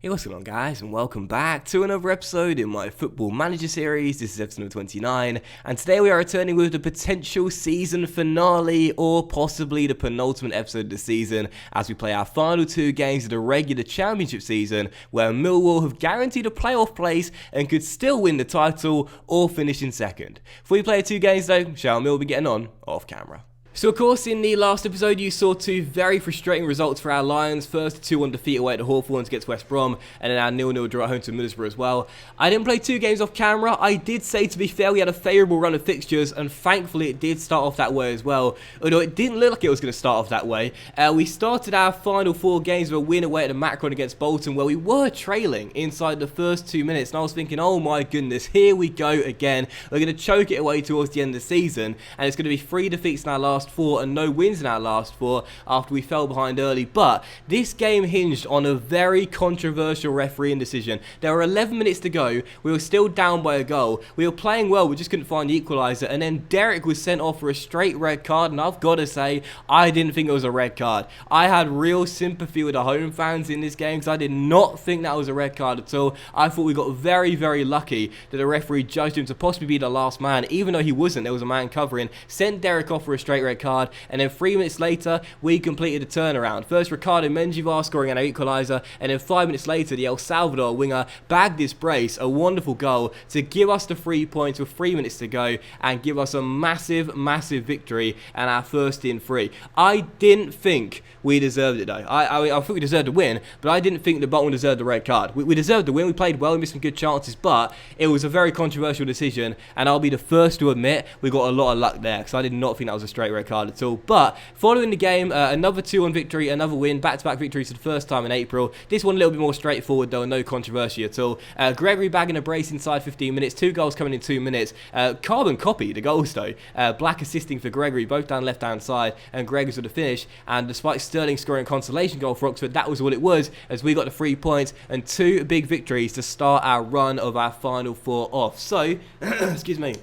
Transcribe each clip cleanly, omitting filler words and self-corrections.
Hey, what's going on, guys, and welcome back to another episode in my Football Manager series. This is episode number 29, and today we are returning with the potential season finale, or possibly the penultimate episode of the season, as we play our final two games of the regular championship season, where Millwall have guaranteed a playoff place and could still win the title or finish in second. Before we play two games though, shall Mill be getting on off camera? So of course, in the last episode you saw two very frustrating results for our Lions. First, 2-1 defeat away at Hawthorns against West Brom, and then our 0-0 draw at home to Middlesbrough as well. I didn't play two games off camera. I did say, to be fair, we had a favourable run of fixtures, and thankfully it did start off that way as well. Although it didn't look like it was going to start off that way. We started our final four games with a win away at the Macron against Bolton, where we were trailing inside the first 2 minutes, and I was thinking, oh my goodness, here we go again. We're going to choke it away towards the end of the season, and it's going to be 3 defeats in our last 4 and no wins in our last 4 after we fell behind early. But this game hinged on a very controversial refereeing decision. There were 11 minutes to go. We were still down by a goal. We were playing well. We just couldn't find the equaliser. And then Derek was sent off for a straight red card. And I've got to say, I didn't think it was a red card. I had real sympathy with the home fans in this game because I did not think that was a red card at all. I thought we got very, very lucky that the referee judged him to possibly be the last man, even though he wasn't. There was a man covering. Sent Derek off for a straight red card. And then 3 minutes later, we completed a turnaround. First, Ricardo Menjivar scoring an equaliser, and then 5 minutes later, the El Salvador winger bagged this brace, a wonderful goal, to give us the 3 points with 3 minutes to go, and give us a massive, massive victory, and our first in 3. I didn't think we deserved it, though. I think we deserved to win, but I didn't think the Bolton deserved the red card. We deserved the win. We played well. We missed some good chances, but it was a very controversial decision, and I'll be the first to admit we got a lot of luck there, because I did not think that was a straight red card at all. But following the game, another 2-1 victory, another win, back-to-back victories for the first time in April. This one a little bit more straightforward though, no controversy at all. Gregory bagging a brace inside 15 minutes, 2 goals coming in 2 minutes. Carbon copy the goals though. Black assisting for Gregory, both down left-hand side, and Greg was with the finish. And despite Sterling scoring a consolation goal for Oxford, that was all it was, as we got the 3 points and 2 big victories to start our run of our final 4 off. So, excuse me.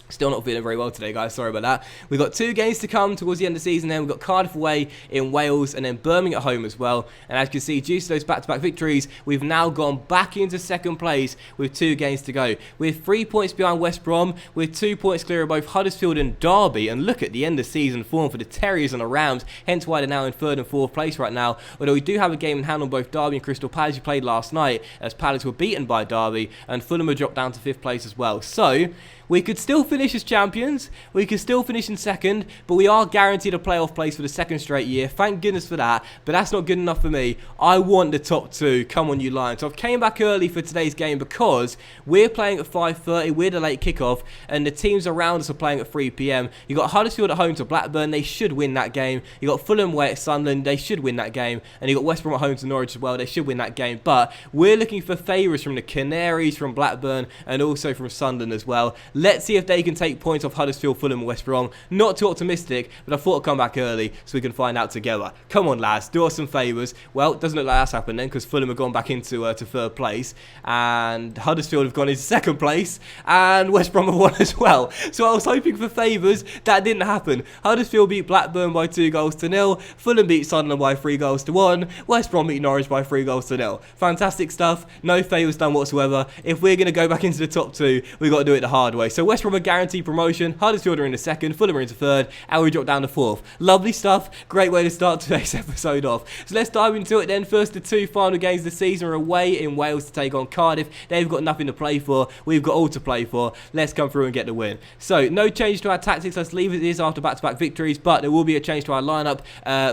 Still not feeling very well today, guys. Sorry about that. We've got 2 games to come towards the end of the season. Then we've got Cardiff away in Wales, and then Birmingham at home as well. And as you can see, due to those back-to-back victories, we've now gone back into second place with 2 games to go. We're 3 points behind West Brom, with 2 points clear of both Huddersfield and Derby. And look at the end of season form for the Terriers and the Rams. Hence why they're now in 3rd and 4th place right now. Although we do have a game in hand on both Derby and Crystal Palace, who played last night, as Palace were beaten by Derby, and Fulham are dropped down to 5th place as well. So we could still finish as champions, we could still finish in second, but we are guaranteed a playoff place for the 2nd straight year. Thank goodness for that, but that's not good enough for me. I want the top 2. Come on, you Lions. So I've came back early for today's game because we're playing at 5:30, we're the late kickoff, and the teams around us are playing at 3 PM. You got Huddersfield at home to Blackburn, they should win that game. You got Fulham away at Sunderland, they should win that game. And you got West Brom at home to Norwich as well, they should win that game. But we're looking for favours from the Canaries, from Blackburn, and also from Sunderland as well. Let's see if they can take points off Huddersfield, Fulham and West Brom. Not too optimistic, but I thought I'd come back early so we can find out together. Come on, lads, do us some favours. Well, it doesn't look like that's happened then, because Fulham have gone back into to 3rd place, and Huddersfield have gone into 2nd place, and West Brom have won as well. So I was hoping for favours. That didn't happen. Huddersfield beat Blackburn by 2 goals to 0. Fulham beat Sunderland by 3 goals to 1. West Brom beat Norwich by 3 goals to 0. Fantastic stuff. No favours done whatsoever. If we're going to go back into the top 2, we've got to do it the hard way. So West Brom are guaranteed promotion, Huddersfield are in the 2nd, Fulham are into 3rd, and we drop down to 4th. Lovely stuff. Great way to start today's episode off. So let's dive into it then. First, the 2 final games of the season are away in Wales to take on Cardiff. They've got nothing to play for. We've got all to play for. Let's come through and get the win. So, no change to our tactics. Let's leave it as is after back-to-back victories, but there will be a change to our lineup.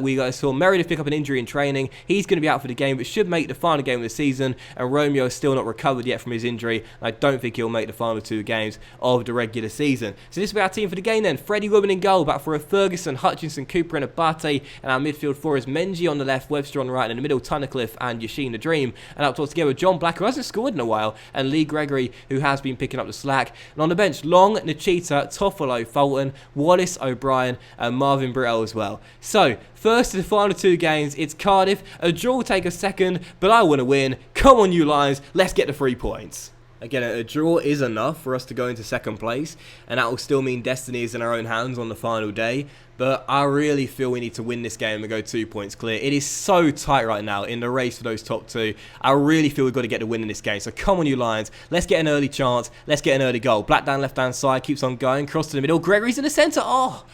We saw Meredith pick up an injury in training. He's going to be out for the game, but should make the final game of the season, and Romeo is still not recovered yet from his injury. I don't think he'll make the final 2 games of the regular season. So this will be our team for the game then. Freddie Woodman in goal, back for a Ferguson, Hutchinson, Cooper and Abate. And our midfield 4 is Menji on the left, Webster on the right, and in the middle, Tunnicliffe and Yashin the Dream. And up towards together, John Black, who hasn't scored in a while, and Lee Gregory, who has been picking up the slack. And on the bench, Long, Nachita, Toffolo, Fulton, Wallace, O'Brien, and Marvin Britell as well. So, first to the final 2 games, it's Cardiff. A draw will take a second, but I want to win. Come on, you Lions, let's get the 3 points. Again, a draw is enough for us to go into second place, and that will still mean destiny is in our own hands on the final day. But I really feel we need to win this game and go 2 points clear. It is so tight right now in the race for those top two. I really feel we've got to get the win in this game. So come on, you Lions. Let's get an early chance. Let's get an early goal. Black down left-hand side, keeps on going. Cross to the middle. Gregory's in the centre. Oh!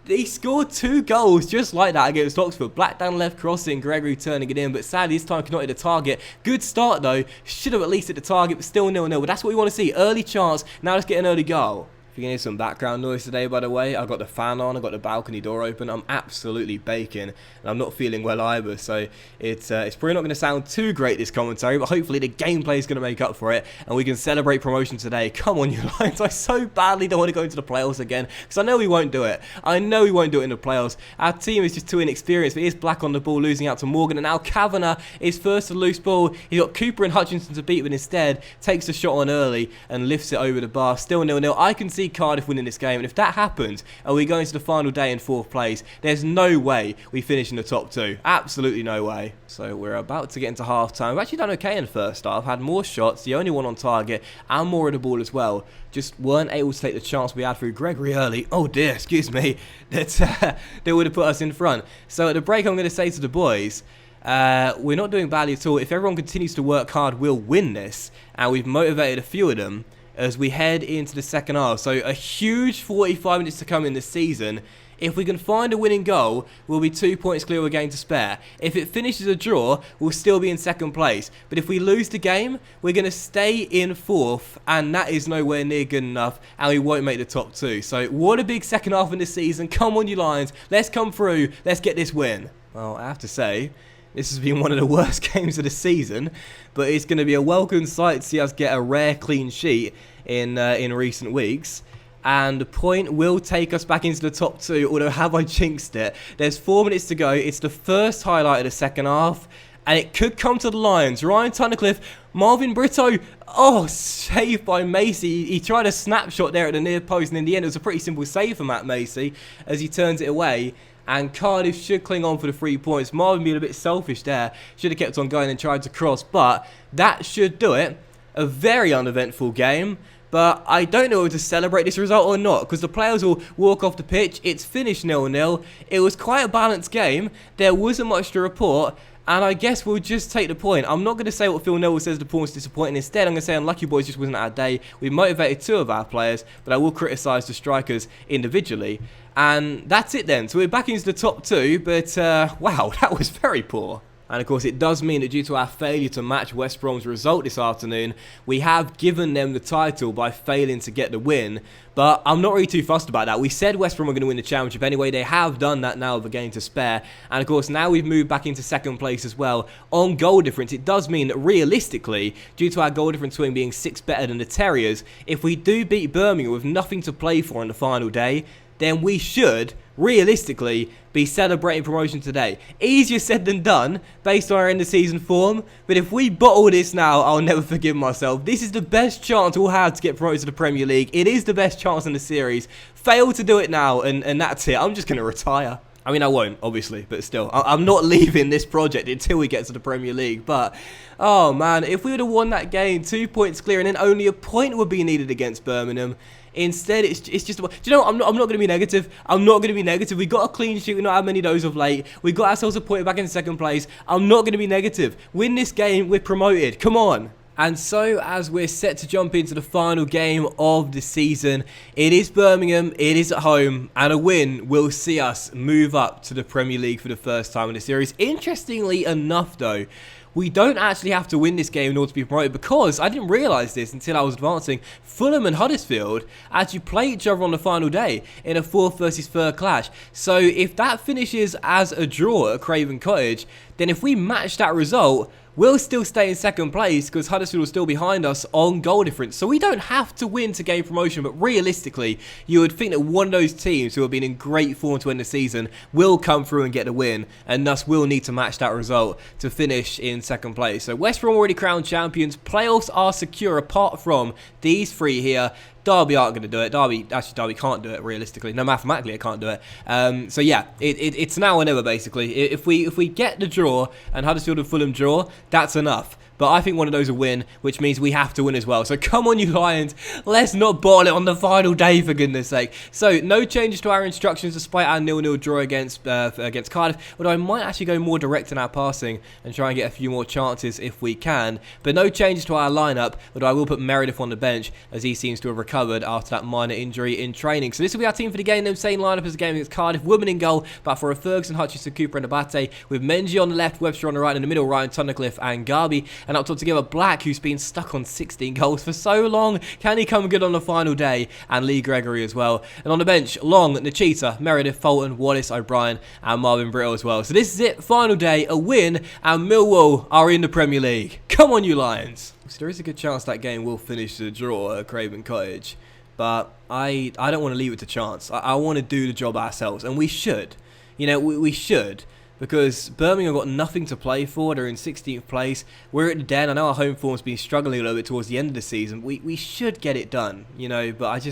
He scored 2 goals just like that against Oxford. Black down left crossing, Gregory turning it in, but sadly this time cannot hit the target. Good start though, should have at least hit the target, but still 0-0. But that's what we want to see, early chance, now let's get an early goal. If you can hear some background noise today, by the way, I've got the fan on, I've got the balcony door open. I'm absolutely baking, and I'm not feeling well either, so it's probably not going to sound too great, this commentary, but hopefully the gameplay is going to make up for it, and we can celebrate promotion today. Come on, you Lions, I so badly don't want to go into the playoffs again, because I know we won't do it. I know we won't do it in the playoffs. Our team is just too inexperienced, but here's Black on the ball, losing out to Morgan, and now Kavanagh is first to the loose ball. He's got Cooper and Hutchinson to beat, but instead takes the shot on early and lifts it over the bar. Still 0-0. I can see Cardiff winning this game, and if that happens and we go into the final day in 4th place, there's no way we finish in the top 2. Absolutely no way. So we're about to get into half time. We've actually done okay in the first half, had more shots, the only one on target, and more of the ball as well. Just weren't able to take the chance we had through Gregory early. Oh dear, excuse me. That would have put us in front. So at the break, I'm going to say to the boys, we're not doing badly at all. If everyone continues to work hard, we'll win this, and we've motivated a few of them as we head into the second half. So a huge 45 minutes to come in this season. If we can find a winning goal, we'll be 2 points clear with a game to spare. If it finishes a draw, we'll still be in second place. But if we lose the game, we're going to stay in 4th, and that is nowhere near good enough, and we won't make the top 2. So what a big second half in this season. Come on, you Lions. Let's come through. Let's get this win. Well, I have to say, this has been one of the worst games of the season, but it's going to be a welcome sight to see us get a rare clean sheet in recent weeks. And the point will take us back into the top 2, although have I jinxed it? There's 4 minutes to go. It's the first highlight of the second half, and it could come to the Lions. Ryan Tunnicliffe, Marvin Brito, oh, saved by Macy. He tried a snapshot there at the near post, and in the end it was a pretty simple save for Matt Macy as he turns it away. And Cardiff should cling on for the 3 points. Marvin being a bit selfish there. Should have kept on going and tried to cross. But that should do it. A very uneventful game. But I don't know whether to celebrate this result or not, because the players will walk off the pitch. It's finished 0-0. It was quite a balanced game. There wasn't much to report. And I guess we'll just take the point. I'm not going to say what Phil Neville says the point was disappointing. Instead, I'm going to say unlucky boys just wasn't our day. We motivated 2 of our players, but I will criticise the strikers individually. And that's it then. So we're back into the top 2, but wow, that was very poor. And of course, it does mean that due to our failure to match West Brom's result this afternoon, we have given them the title by failing to get the win. But I'm not really too fussed about that. We said West Brom were going to win the championship anyway. They have done that now with a game to spare. And of course, now we've moved back into second place as well. On goal difference, it does mean that realistically, due to our goal difference swing being 6 better than the Terriers, if we do beat Birmingham with nothing to play for on the final day, then we should, realistically, be celebrating promotion today. Easier said than done, based on our end of season form, but if we bottle this now, I'll never forgive myself. This is the best chance we'll have to get promoted to the Premier League. It is the best chance in the series. Fail to do it now, and that's it. I'm just going to retire. I mean, I won't, obviously, but still, I'm not leaving this project until we get to the Premier League. But, oh man, if we would have won that game, 2 points clear, and then only a point would be needed against Birmingham. Instead, it's just, do you know what? I'm not going to be negative. I'm not going to be negative. We got a clean sheet. We not had many of those of late. We got ourselves a point back in second place. I'm not going to be negative. Win this game, we're promoted. Come on. And so, as we're set to jump into the final game of the season, it is Birmingham, it is at home, and a win will see us move up to the Premier League for the first time in the series. Interestingly enough, though, we don't actually have to win this game in order to be promoted, because I didn't realise this until I was advancing. Fulham and Huddersfield actually play each other on the final day in a 4th versus 3rd clash. So if that finishes as a draw at Craven Cottage, then if we match that result, we'll still stay in second place because Huddersfield will still behind us on goal difference. So we don't have to win to gain promotion, but realistically, you would think that one of those teams who have been in great form to end the season will come through and get the win, and thus will need to match that result to finish in second place. So West Brom already crowned champions. Playoffs are secure apart from these 3 here. Derby aren't going to do it. Derby can't do it realistically. No, mathematically, it can't do it. So yeah, it's now or never basically. If we get the draw and Huddersfield and Fulham draw, that's enough. but I think one of those will win, which means we have to win as well. So come on, you Lions, let's not bottle it on the final day, for goodness sake. So no changes to our instructions despite our 0-0 draw against Cardiff, although I might actually go more direct in our passing and try and get a few more chances if we can. But no changes to our lineup, although I will put Meredith on the bench as he seems to have recovered after that minor injury in training. So this will be our team for the game. The same lineup as the game against Cardiff. Woodman in goal, but for a Ferguson, Hutchinson, Cooper and Abate, with Menji on the left, Webster on the right, and in the middle Ryan, Tunnicliffe and Garby, and up top together Black, who's been stuck on 16 goals for so long. Can he come good on the final day? And Lee Gregory as well. And on the bench, Long, Nachita, Meredith, Fulton, Wallace, O'Brien and Marvin Brittle as well. So this is it, final day, a win, and Millwall are in the Premier League. Come on, you Lions. So there is a good chance that game will finish the draw at Craven Cottage, but I don't want to leave it to chance. I want to do the job ourselves, and we should. You know, we should, because Birmingham got nothing to play for. They're in 16th place. We're at the Den. I know our home form's been struggling a little bit towards the end of the season. We should get it done, you know, but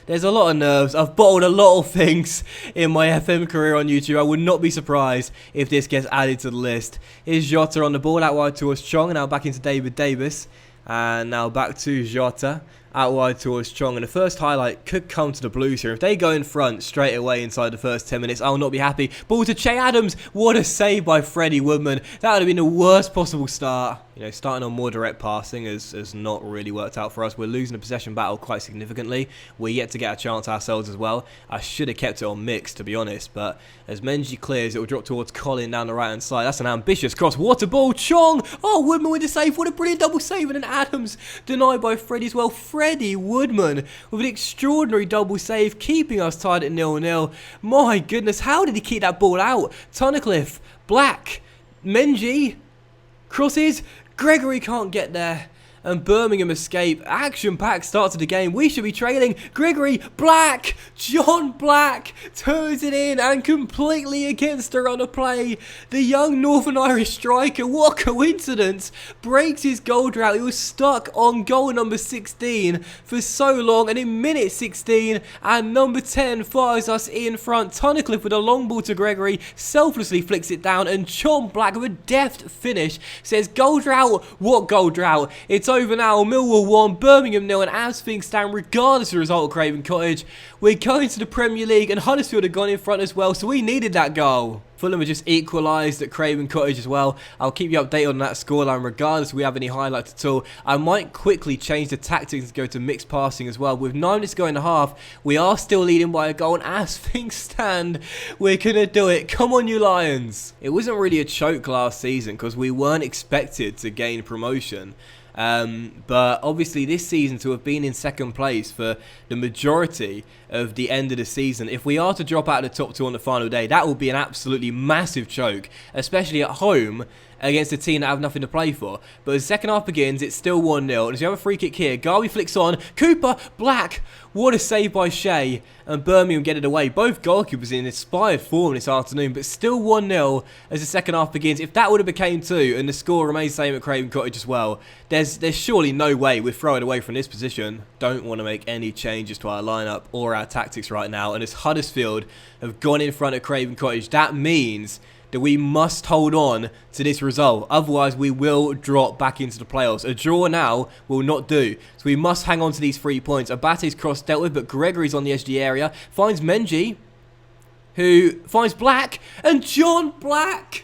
there's a lot of nerves. I've bottled a lot of things in my FM career on YouTube. I would not be surprised if this gets added to the list. Here's Jota on the ball, out wide towards Chong, and now back into David Davis. And now back to Jota, out wide towards Chong. And the first highlight could come to the Blues here. If they go in front straight away inside the first 10 minutes, I'll not be happy. Ball to Che Adams. What a save by Freddie Woodman. That would have been the worst possible start. You know, starting on more direct passing has not really worked out for us. We're losing the possession battle quite significantly. We're yet to get a chance ourselves as well. I should have kept it on mix, to be honest. But as Menji clears, it will drop towards Colin down the right-hand side. That's an ambitious cross. What a ball. Chong. Oh, Woodman with the save. What a brilliant double save. And then Adams denied by Freddie as well. Freddie Woodman with an extraordinary double save, keeping us tied at 0-0. My goodness, how did he keep that ball out? Tunnicliffe, Black, Menji, crosses. Gregory can't get there, and Birmingham escape. Action-packed start to the game. We should be trailing. Gregory, Black, John Black turns it in, and completely against her on a play. The young Northern Irish striker, what coincidence, breaks his goal drought. He was stuck on goal number 16 for so long, and in minute 16, and number 10 fires us in front. Tunnicliffe with a long ball to Gregory, selflessly flicks it down, and John Black with a deft finish says, goal drought? What goal drought? It's over now. Millwall 1, Birmingham 0, and as things stand, regardless of the result of Craven Cottage, we're going to the Premier League, and Huddersfield have gone in front as well, so we needed that goal. Fulham have just equalised at Craven Cottage as well. I'll keep you updated on that scoreline regardless if we have any highlights at all. I might quickly change the tactics and go to mixed passing as well. With 9 minutes to go in the half, we are still leading by a goal, and as things stand, we're going to do it. Come on, you Lions. It wasn't really a choke last season because we weren't expected to gain promotion. But obviously this season, to have been in second place for the majority of the end of the season, if we are to drop out of the top 2 on the final day, that will be an absolutely massive choke, especially at home against a team that have nothing to play for. But as the second half begins, it's still 1-0. And as you have a free kick here, Garby flicks on. Cooper, Black. What a save by Shea. And Birmingham get it away. Both goalkeepers in inspired form this afternoon, but still 1-0 as the second half begins. If that would have became 2 and the score remains the same at Craven Cottage as well, there's surely no way we're throwing away from this position. Don't want to make any changes to our lineup or our tactics right now. And as Huddersfield have gone in front of Craven Cottage, that means that we must hold on to this result. Otherwise, we will drop back into the playoffs. A draw now will not do. So we must hang on to these 3 points. Abate's cross dealt with, but Gregory's on the edge of the area. Finds Menji, who finds Black, and John Black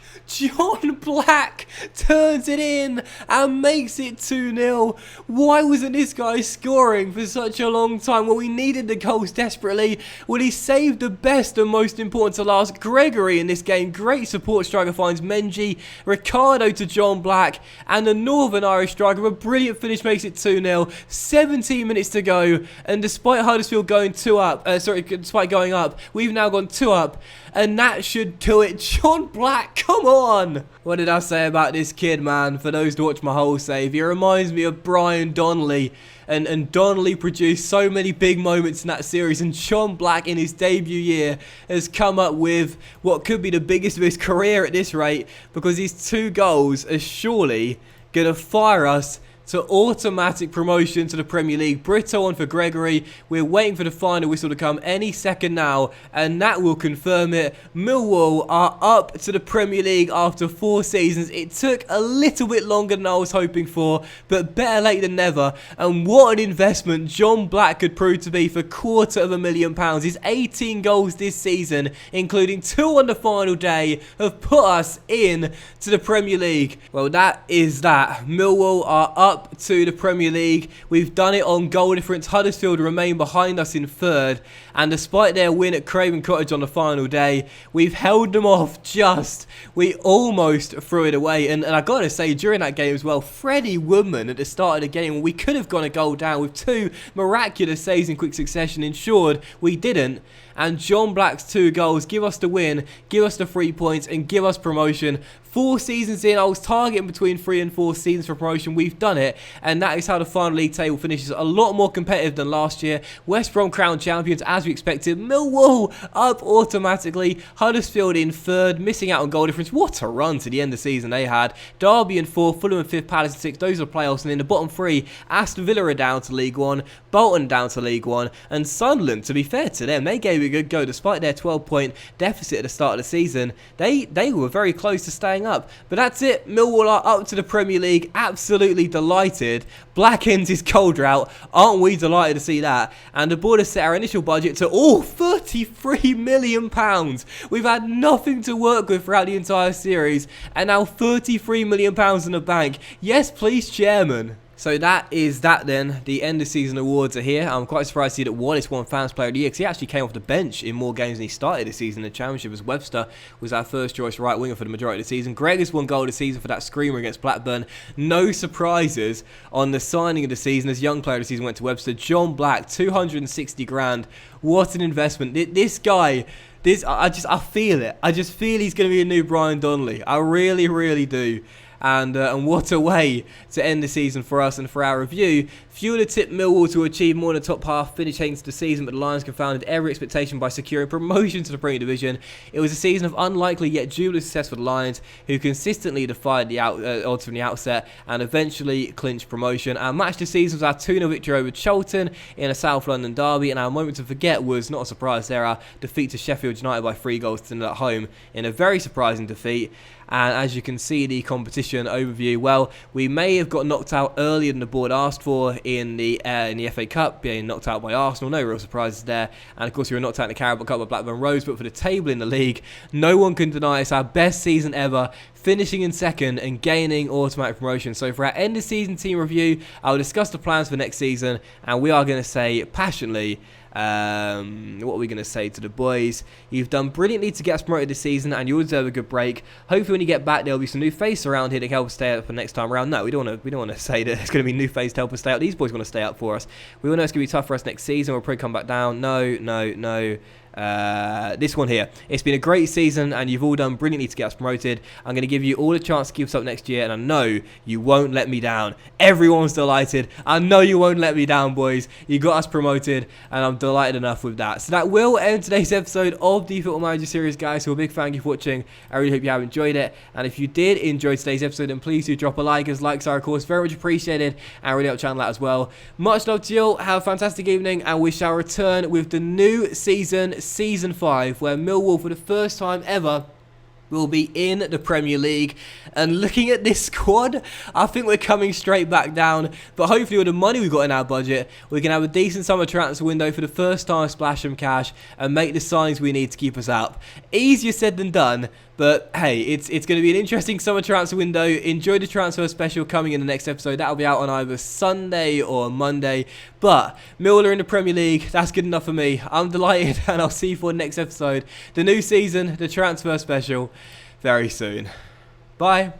turns it in and makes it 2-0. Why wasn't this guy scoring for such a long time when we needed the goals desperately? Well, he saved the best and most important to last. Gregory in this game, great support striker, finds Menji, Ricardo to John Black, and the Northern Irish striker, a brilliant finish, makes it 2-0. 17 minutes to go, and despite Huddersfield going despite going up, we've now gone 2 up, and that should do it. John Black, come on! What did I say about this kid, man? For those who watch my whole save, he reminds me of Brian Donnelly. And Donnelly produced so many big moments in that series, and John Black in his debut year has come up with what could be the biggest of his career at this rate, because his 2 goals are surely going to fire us to automatic promotion to the Premier League. Brito on for Gregory. We're waiting for the final whistle to come any second now, and that will confirm it. Millwall are up to the Premier League after 4 seasons. It took a little bit longer than I was hoping for, but better late than never. And what an investment John Black could prove to be for £250,000. His 18 goals this season, including 2 on the final day, have put us in to the Premier League. Well, that is that. Millwall are up to the Premier League. We've done it on goal difference. Huddersfield remain behind us in 3rd, and despite their win at Craven Cottage on the final day, we've held them off just. We almost threw it away, and I gotta say, during that game as well, Freddie Woodman at the start of the game, we could have gone a goal down with 2 miraculous saves in quick succession, ensured we didn't. And John Black's 2 goals give us the win, give us the 3 points, and give us promotion. 4 seasons in, I was targeting between 3 and 4 seasons for promotion. We've done it, and that is how the final league table finishes. A lot more competitive than last year. West Brom crowned champions as we expected. Millwall up automatically. Huddersfield in 3rd, missing out on goal difference. What a run to the end of the season they had. Derby in 4th, Fulham in 5th, Palace in 6th. Those are the playoffs, and in the bottom 3, Aston Villa are down to League 1, Bolton down to League 1, and Sunderland, to be fair to them, they gave it a good go despite their 12-point deficit at the start of the season. They were very close to staying up. But that's it. Millwall are up to the Premier League. Absolutely delighted. Black ends his cold drought. Aren't we delighted to see that? And the board has set our initial budget to £33 million. We've had nothing to work with throughout the entire series, and now £33 million in the bank. Yes, please, Chairman. So that is that then. The end of season awards are here. I'm quite surprised to see that Wallace won Fans Player of the Year, because he actually came off the bench in more games than he started this season in the Championship, as Webster was our first choice right winger for the majority of the season. Greg has won goal of the season for that screamer against Blackburn. No surprises on the signing of the season, as young player of the season went to Webster. John Black, 260 grand. What an investment. This guy... I feel it. I just feel he's going to be a new Brian Donnelly. I really, really do. And what a way to end the season for us and for our review. Few would have tipped Millwall to achieve more in the top half finish heading to the season, but the Lions confounded every expectation by securing promotion to the Premier Division. It was a season of unlikely yet jubilant success for the Lions, who consistently defied the odds from the outset and eventually clinched promotion. Our match this season was our 2-0 victory over Charlton in a South London derby, and our moment to forget was, not a surprise there, our defeat to Sheffield United by 3 goals to 0 at home in a very surprising defeat. And as you can see, the competition overview, well, we may have got knocked out earlier than the board asked for in the FA Cup, being knocked out by Arsenal. No real surprises there. And of course, we were knocked out in the Carabao Cup by Blackburn Rovers. But for the table in the league, no one can deny it's our best season ever, finishing in 2nd and gaining automatic promotion. So for our end of season team review, I'll discuss the plans for next season, and we are going to say passionately, what are we going to say to the boys? You've done brilliantly to get us promoted this season, and you deserve a good break. Hopefully when you get back, there'll be some new face around here to help us stay up for next time around. No, we don't want to say that there's going to be new face to help us stay up. These boys want to stay up for us. We all know it's going to be tough for us next season. We'll probably come back down. No. This one here. It's been a great season, and you've all done brilliantly to get us promoted. I'm going to give you all a chance to keep us up next year, and I know you won't let me down. Everyone's delighted. I know you won't let me down, boys. You got us promoted, and I'm delighted enough with that. So that will end today's episode of the Football Manager series, guys. So a big thank you for watching. I really hope you have enjoyed it, and if you did enjoy today's episode, then please do drop a like, as likes are of course very much appreciated and really help the channel out as well. Much love to you all. Have a fantastic evening, and we shall return with the new Season 5, where Millwall for the first time ever will be in the Premier League. And looking at this squad, I think we're coming straight back down. But hopefully with the money we've got in our budget, we can have a decent summer transfer window for the first time, splash some cash, and make the signings we need to keep us up. Easier said than done, but hey, it's going to be an interesting summer transfer window. Enjoy the transfer special coming in the next episode. That'll be out on either Sunday or Monday. But Millwall in the Premier League, that's good enough for me. I'm delighted, and I'll see you for the next episode. The new season, the transfer special, very soon. Bye.